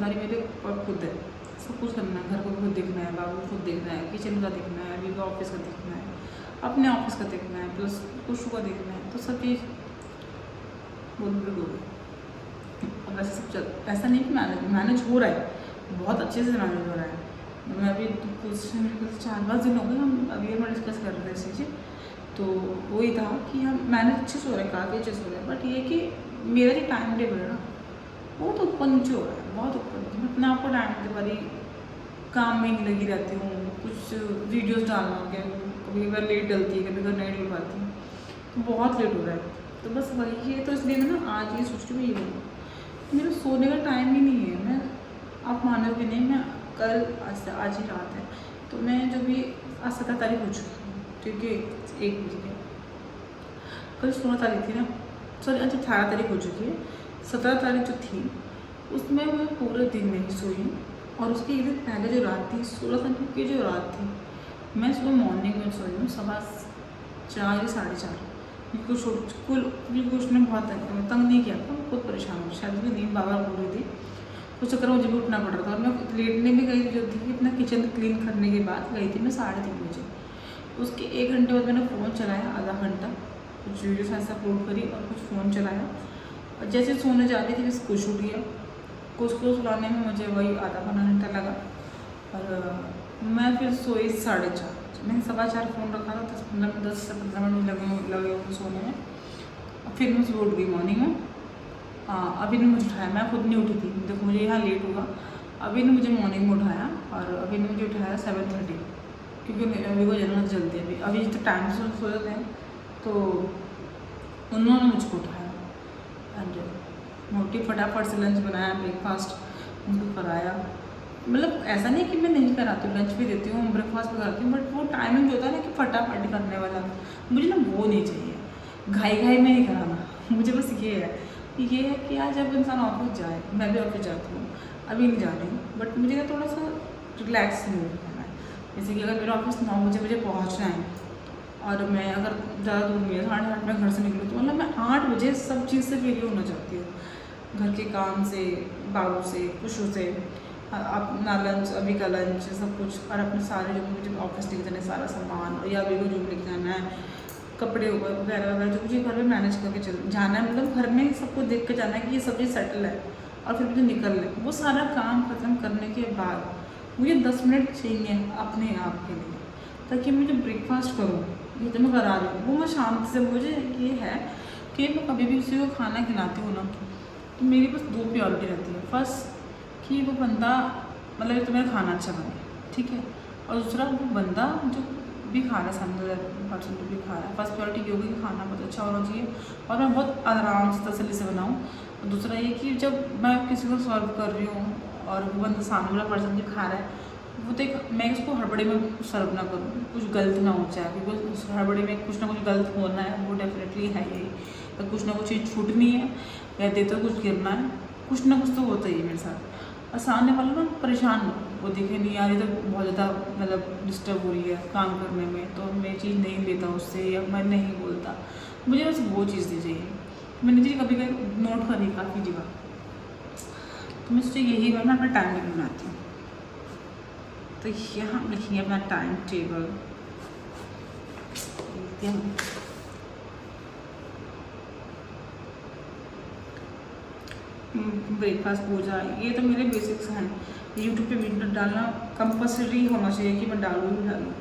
जिम्मेदारी मेरे ऊपर खुद है, सब कुछ करना है, घर को खुद देखना है, बाबू को खुद देखना है, किचन का देखना है, अभी का ऑफिस का देखना है, अपने ऑफिस का देखना है, प्लस कुछ का देखना है, तो सब चीज़ बोल अब ऐसे सब चल, ऐसा नहीं कि मैनेज हो रहा है, बहुत अच्छे से मैनेज हो रहा है। मैं अभी कुछ 4-5 दिन हो गए हम अभी हम डिस्कस कर रहे थे इस चीज़, तो वही था कि हम मैनेज अच्छे से हो रहा है, काफ़ी अच्छे से हो रहा है, बट ये कि मेरा जो टाइम टेबल है ना वो तो ऊपर नीचे हो रहा है, बहुत ऊपर नीचे। मैं अपने आप को टाइम दे पा रही, काम में ही लगी रहती हूँ, कुछ वीडियोस डालना हो गया, कभी कभी लेट डलती है, कभी कभी नहीं डल पाती हूँ, तो बहुत लेट हो रहा है। तो बस वही है, तो इसलिए मैं ना आज ये सोच रही हूँ, ये बोलूँ मेरा सोने का टाइम ही नहीं है। मैं आप मानोगे नहीं, मैं कल आज ही रात है, तो मैं जो भी आज 17 तारीख हो चुकी है, ठीक है, 1 बज गया, कल 16 तारीख थी ना, सॉरी अच्छा 18 तारीख हो चुकी है। 17 तारीख जो थी उसमें मैं पूरे दिन नहीं सोई, और उसके एक दिन पहले जो रात थी 16 तारीख की जो रात थी, मैं सुबह मॉर्निंग में सोई हूँ 4:15 या 4:30, बिल्कुल उसने बहुत तंग नहीं किया था, खुद परेशान हो, शायद भी नींद बाबा हो रही थी, उस चक्कर में मुझे भी उठना पड़ रहा था, और मैं लेटने भी गई जो थी अपना किचन क्लीन करने के बाद गई थी मैं 3:30 बजे। उसके 1 घंटे बाद मैंने फ़ोन चलाया, आधा घंटा कुछ वीडियोस ऐसा अपलोड करी और कुछ फ़ोन चलाया, और जैसे सोने जा रही थी बस कुछ उठ गया, कुछ को सुलाने में मुझे वही आधा पौना घंटा लगा, और मैं फिर सोई 4:30। मैंने 4:15 फ़ोन रखा था, 10 से 15 मिनट लगे उनको सोने में, फिर मैं सुबह उठ गई मॉर्निंग में। अभी ने मुझे उठाया, मैं खुद नहीं उठी थी, देखो मुझे यहाँ लेट हुआ, अभी ने मुझे मॉर्निंग में उठाया, और अभी ने मुझे उठाया 7:30, क्योंकि अभी को जरूरत जल्दी है, अभी तो टाइम से सो जाते हैं, तो उन्होंने मुझको उठाया एंड मोटी फटाफट से लंच बनाया, ब्रेकफास्ट उनको कराया। मतलब ऐसा नहीं कि मैं नहीं कराती हूँ, लंच भी देती हूँ, ब्रेकफास्ट भी कराती हूँ, बट वो टाइमिंग जो होता है ना कि फटाफट करने वाला, मुझे ना वो नहीं चाहिए, घाई घाई में नहीं कराना। मुझे बस ये है कि आज जब इंसान ऑफिस जाए, मैं भी ऑफिस जाती हूँ, अभी नहीं जा रही हूँ, बट मुझे ना थोड़ा सा रिलैक्स मूड करना है। जैसे कि अगर मेरा ऑफिस 9 बजे मुझे पहुँचना है, और मैं अगर ज़्यादा दूर नहीं है, 8:30 में घर से निकलूँ, तो मतलब मैं 8 बजे सब चीज़ से फ्री होना चाहती हूँ, घर के काम से, बाबू से, खुशू से, अपना लंच, अभी का लंच, सब कुछ, और अपने सारे जो मुझे ऑफिस लेके जाना है सारा सामान, या अभी को जो लेके जाना है, कपड़े वगैरह वगैरह जो मुझे घर में मैनेज करके जाना है, मतलब घर में सबको देख के जाना है कि ये सब चीज़ सेटल है, और फिर मुझे निकलना है। वो सारा काम खत्म करने के बाद मुझे 10 मिनट चाहिए अपने आप के लिए, ताकि मैं जो ब्रेकफास्ट करूँ, ये जो मैं करा रही हूँ वो मैं शांति से, मुझे ये है कि मैं कभी भी किसी को खाना खिलाती हूँ ना, तो मेरी बस 2 प्रायोरिटी रहती है। फर्स्ट कि वो बंदा, मतलब तो मेरा खाना अच्छा बने, ठीक है, और दूसरा वो बंदा जो भी खा रहा है, सामने पर्सन जो भी खा रहा है, फर्स्ट प्रायोरिटी ये होगी कि खाना बहुत अच्छा होना चाहिए, और मैं बहुत आराम से तसल्ली से बनाऊँ। और दूसरा ये कि जब मैं किसी को सर्व कर रही हूँ और वो बंदा सामने वाला पर्सन जो खा रहा है, वो तो एक, मैं उसको हड़बड़ी में सर्व ना करूँ, कुछ गलत ना हो जाए, क्योंकि उस हड़बड़ी में कुछ ना कुछ गलत होना है, वो डेफिनेटली है यही, या कुछ ना कुछ चीज़ छूटनी है, या देते कुछ गिरना है, कुछ ना कुछ तो होता ही है मेरे साथ। और सामने वाला ना परेशान हो, वो देखे नहीं यार ये तो बहुत ज़्यादा मतलब डिस्टर्ब हो रही है काम करने में, तो मैं चीज़ नहीं लेता उससे, या मैं नहीं बोलता, मुझे बस वो चीज़ दी चाहिए। मैंने चीज़ कभी कभी नोट करी काफ़ी जगह, तो मैं सोचा यही मैं अपना टाइम टेबल बनाती हूँ। तो यहाँ लिखिए अपना टाइम टेबल, ब्रेकफास्ट, पूजा, ये तो मेरे बेसिक्स हैं। यूट्यूब पे वीडियो डालना कंपल्सरी होना चाहिए कि मैं डालूँ ही डालूँ,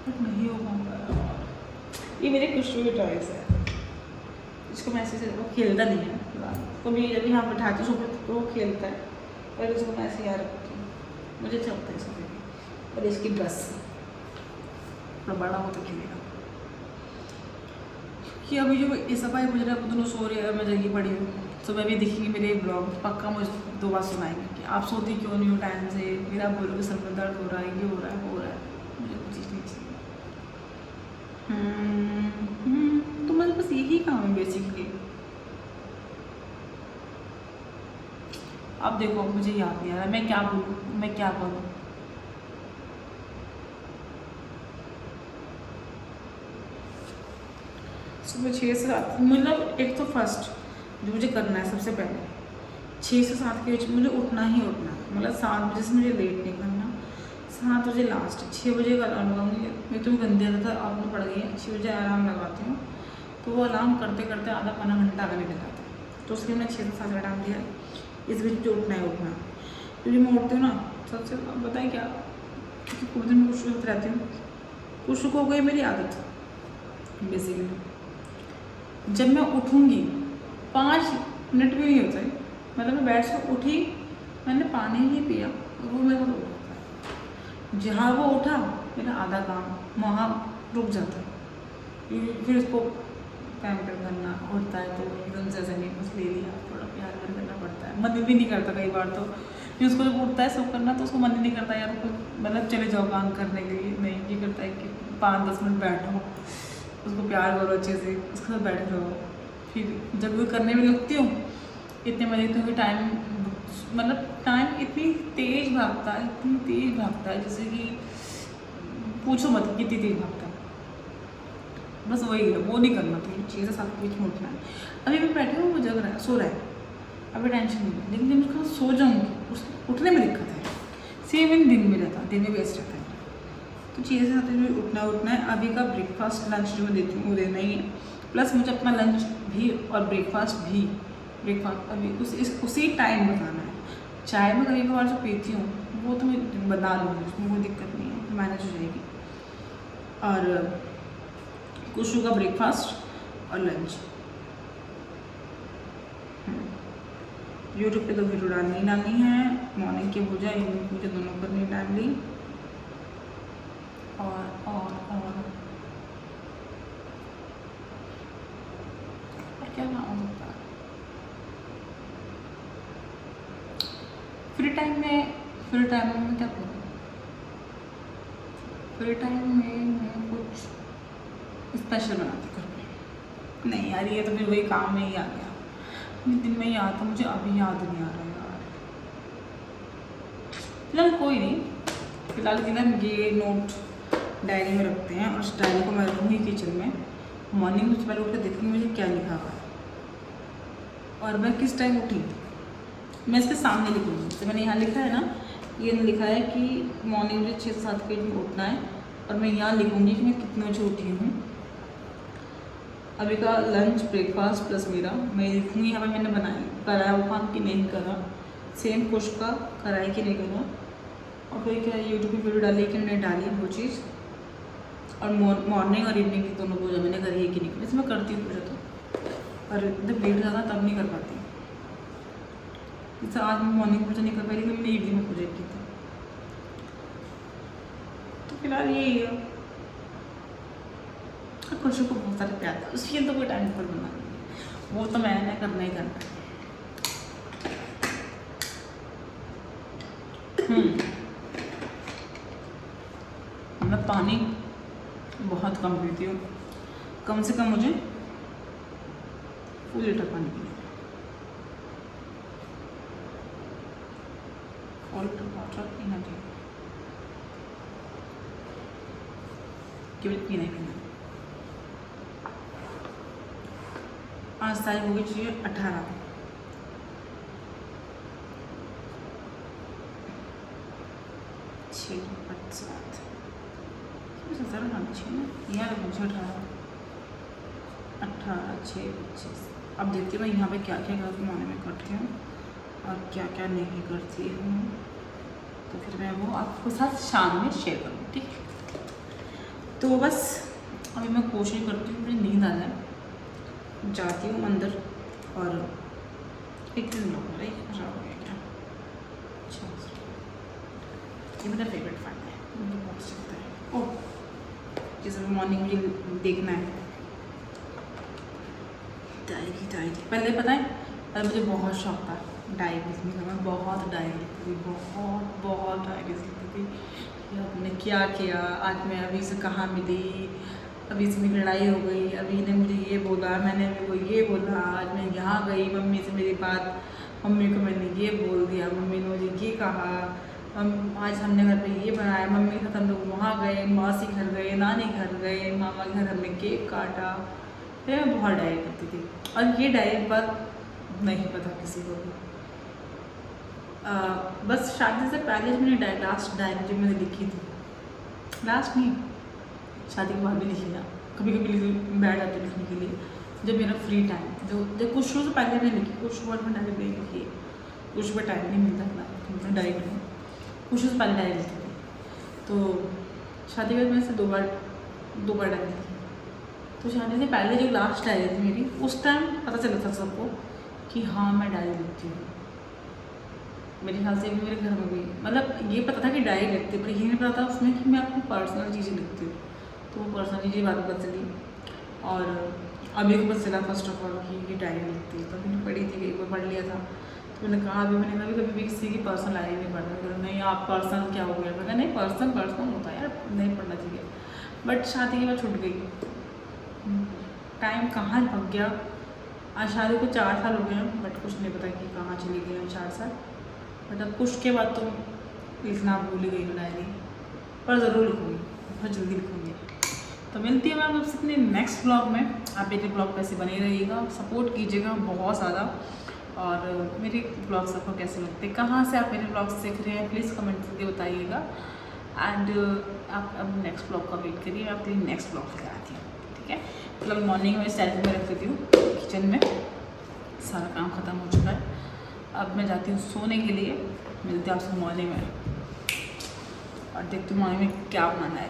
बट नहीं हो पाता यार। ये मेरे कुछ भी टॉयस है, इसको मैं ऐसे वो खेलता नहीं है, तो मैं जब यहाँ बैठाती हूँ तो वो खेलता है, पर इसको मैं ऐसे याद रखती हूँ, मुझे चलता है इसको, और इसकी ड्रेस थोड़ा बड़ा हो तो खेलेगा। कि अभी जो ऐसा भाई मुझे दोनों सो रहे हैं, मैं जगी पड़ी हूँ, सुबह भी दिखेंगे मेरे ब्लॉग, पक्का मुझे 2 बार सुनाएंगे कि आप सोती क्यों नहीं हो टाइम से, मेरा बोलोगे सर में दर्द हो रहा है, ये हो रहा है, मुझे कुछ चीज़ नहीं चाहिए। तो मुझे बस यही काम है बेसिकली। अब देखो मुझे याद नहीं आ रहा मैं क्या बोलूँ, मैं क्या करूँ। सुबह 6 से 7, मतलब एक तो फर्स्ट जो मुझे करना है सबसे पहले 6 से 7 के बीच मुझे उठना ही उठना, बोला 7 बजे से मुझे लेट नहीं करना, 7 बजे लास्ट, 6 बजे का अलार्म लगाऊंगी। मैं तो गंदी आदत है, आपने पड़ गई है, 6 बजे अलार्म लगाती हूँ तो वो अलार्म करते करते आधा पौना घंटा आगे निकल जाता है। तो उसके लिए मैंने 6 से 7 का टाइम दिया, इस बीच जो उठना है उठना। क्योंकि मैं उठती हूँ ना सबसे बताएं क्या, क्योंकि पूरे दिन में कुछ होती रहती हूँ, कुछ हो गई मेरी आदत बेसिकली। जब मैं उठूँगी 5 मिनट भी नहीं होते, मतलब मैं बेड से उठी, मैंने पानी ही पिया और वो मेरा उठ जाता है। जहाँ वो उठा मेरा आधा काम वहाँ रुक जाता है। फिर उसको पैम्पर करना होता है तो एकदम से ऐसे नहीं, बस ले लिया, थोड़ा प्यार करना पड़ता है। मन भी नहीं करता कई बार तो, फिर उसको जब उठता है सो करना तो उसको मन ही नहीं करता यार कोई मतलब चले जाओ काम करने के लिए, नहीं ये करता है कि 5-10 मिनट बैठो, उसको प्यार करो अच्छे से, उसके साथ बैठे रहो। फिर जब वो करने में लगती हूँ इतने बजे तो टाइम, मतलब टाइम इतनी तेज़ भागता है, इतनी तेज़ भागता है जैसे कि पूछो मत कितनी तेज़ भागता है। बस वही है, वो नहीं करना, तो 6 से 7 के बीच में उठना है। अभी मैं बैठी हूँ, वो जग रहा है, सो रहा है, अभी टेंशन नहीं है, लेकिन जब मैं उसका सो जाऊँगी उसको उठने में दिक्कत है। सेम इन दिन में रहता है, दिन में बेस्ट रहता है। तो 6 से 7 बजे उठना है। अभी का ब्रेकफास्ट लंच जो मैं देती हूँ वो देना ही है, प्लस मुझे अपना लंच भी और ब्रेकफास्ट भी, ब्रेकफास्ट अभी उसी टाइम बताना है। चाय में कभी कभार जो पीती हूँ वो तो मैं बना लूँगी, उसमें कोई दिक्कत नहीं है, मैनेज हो जाएगी। और कुशु का ब्रेकफास्ट और लंच। यूट्यूब पे तो वीडियो डालनी है, मॉर्निंग की पूजा इवनिंग पूजा दोनों करनी डाली। और क्या नाम हो सकता है फ्री टाइम में मैं क्या करूँ? फ्री टाइम में मैं कुछ स्पेशल बनाती करूँ। नहीं यार ये तो फिर वही काम में ही आ गया, दिन में ही आता, मुझे अभी याद नहीं आ रहा यार। फिलहाल कोई नहीं, फिलहाल कि ना ये नोट डायरी में रखते हैं और उस डायरी को मैं रखूँगी किचन में। मॉर्निंग में पहले उठ कर देखूँगी मुझे क्या लिखा हुआ है और मैं किस टाइम उठी, मैं इसके सामने लिखूँगी। जैसे मैंने यहाँ लिखा है ना, ये लिखा है कि मॉर्निंग मुझे 6 से 7 के बीच में उठना है और मैं यहाँ लिखूँगी कि मैं कितने बजे उठी हूँ। अभी का लंच ब्रेकफास्ट प्लस मेरा मैं लिखूँगी यहाँ पर मैंने कराया वो काम कि नहीं करा, सेम कुछ का कराया कि नहीं करा, और फिर क्या यूट्यूब पे वीडियो डाली कि मैंने डाली वो चीज़, और मॉर्निंग और इवनिंग की दोनों पूजा मैंने करी है कि नहीं करी। वैसे मैं करती हूँ पूजा तो, पर जब लेट ज़्यादा तब नहीं कर पाती। जैसे आज मैं मॉर्निंग पूजा नहीं कर पाई लेकिन मैंने इवनिंग में पूजा की थी। तो फिलहाल यही है। खुशी को बहुत सारे प्यार था, उसके लिए तो कोई टाइम पर बना नहीं, वो तो मैंने करना ही करना है। मैं पानी बहुत कम पीती हूँ, कम से कम मुझे फुल लीटर पानी पीना है, फुल लीटर वाटर पीना चाहिए, केवल पीना ही पीना। आज तारीख होगी चाहिए 18, अब देखती हूँ मैं यहाँ पे क्या क्या मॉर्निंग में करती हूँ और क्या क्या नहीं करती हूँ, तो फिर मैं वो आपके साथ शाम में शेयर करूँ, ठीक है? तो बस अभी मैं कोशिश करती हूँ मुझे नींद आ जाए, जाती हूँ अंदर और एक दिन लोग खराब हो गया क्या। अच्छा ये मेरा फेवरेट फन है, मुझे बहुत अच्छा लगता है। ओह जैसे मॉर्निंग मुझे देखना है डायरी। पहले पता है पहले मुझे बहुत शौक था डायरी लिखने का, मैं बहुत डायरी लिखती थी, बहुत डायरी लिखती थी कि आपने क्या किया, आज मैं अभी से कहाँ मिली, अभी से मेरी लड़ाई हो गई, अभी ने मुझे ये बोला, मैंने अभी को ये बोला, आज मैं यहाँ गई, मम्मी से मेरी बात, मम्मी को मैंने ये बोल दिया, मम्मी ने मुझे ये कहा, आज हमने घर पे ये बनाया, मम्मी के साथ हम लोग वहाँ गए, मासी घर गए, नानी घर गए, मामा के घर हमने केक काटा। फिर मैं बहुत डायरी करती थी और ये डायरी बात नहीं पता किसी को भी, बस शादी से पहले जो मैंने लास्ट डायरी जो मैंने लिखी थी, लास्ट नहीं, शादी के बाद भी लिखी था, कभी कभी बैठ जाती लिखने के लिए जब मेरा फ्री टाइम, जो कुछ शुरू से पहले मैंने लिखी, कुछ वर्ड में डायरी नहीं लिखी है, कुछ पर टाइम नहीं मिलता अपना डायरी में, कुछ से पहले डायरी लिखी थी। तो शादी के बाद मैंने से दो बार डायरी लिखी। तो शादी से पहले जो लास्ट डायरी थी मेरी, उस टाइम पता चला था सबको कि हाँ मैं डायरी लिखती हूँ। मेरे ख्याल से भी मेरे घर में भी, मतलब ये पता था कि डायरी लिखती, पर ये नहीं पता था उसमें कि मैं अपनी पर्सनल चीज़ें लिखती हूँ। तो वो पर्सनल चीज़ें बात पता चली, और अभी को पता चला फर्स्ट ऑफ ऑल कि ये डायरी लिखती है। तो मैंने पढ़ी थी, एक बार पढ़ लिया था, तो मैंने कहा मैंने कभी भी किसी की पर्सनल डायरी नहीं पढ़ना। नहीं आप पर्सनल क्या हो गया, मैंने नहीं पर्सनल होता है यार, नहीं पढ़ना चाहिए। बट शादी के बाद छूट गई, टाइम कहाँ भाग गया। आज शादी को 4 साल हो गए हैं, बट कुछ नहीं पता कि कहाँ चली गई हैं 4 साल। बट अब कुछ के बाद तो लिखना भूल ही गई हूँ डायरी, पर ज़रूर लिखूँगी, बहुत जल्दी लिखूँगी। तो मिलती है मैं आपसे अपने नेक्स्ट ब्लॉग में। आप मेरे ब्लॉग पे ऐसे बने रहिएगा, सपोर्ट कीजिएगा बहुत ज़्यादा, और मेरे ब्लॉग्स आपको कैसे लगते हैं, कहाँ से आप मेरे ब्लॉग्स देख रहे हैं, प्लीज़ कमेंट करके बताइएगा। एंड आप अब नेक्स्ट ब्लॉग का वेट करिए, मैं आपके लिए नेक्स्ट ब्लॉग लेकर आती हूँ, ठीक है। मतलब मॉर्निंग में स्टाइल में रख देती हूँ, किचन में सारा काम ख़त्म हो चुका है, अब मैं जाती हूँ सोने के लिए। मिलते हैं आपसे मॉर्निंग में, और देखती हूँ मॉर्निंग में क्या बनाना है।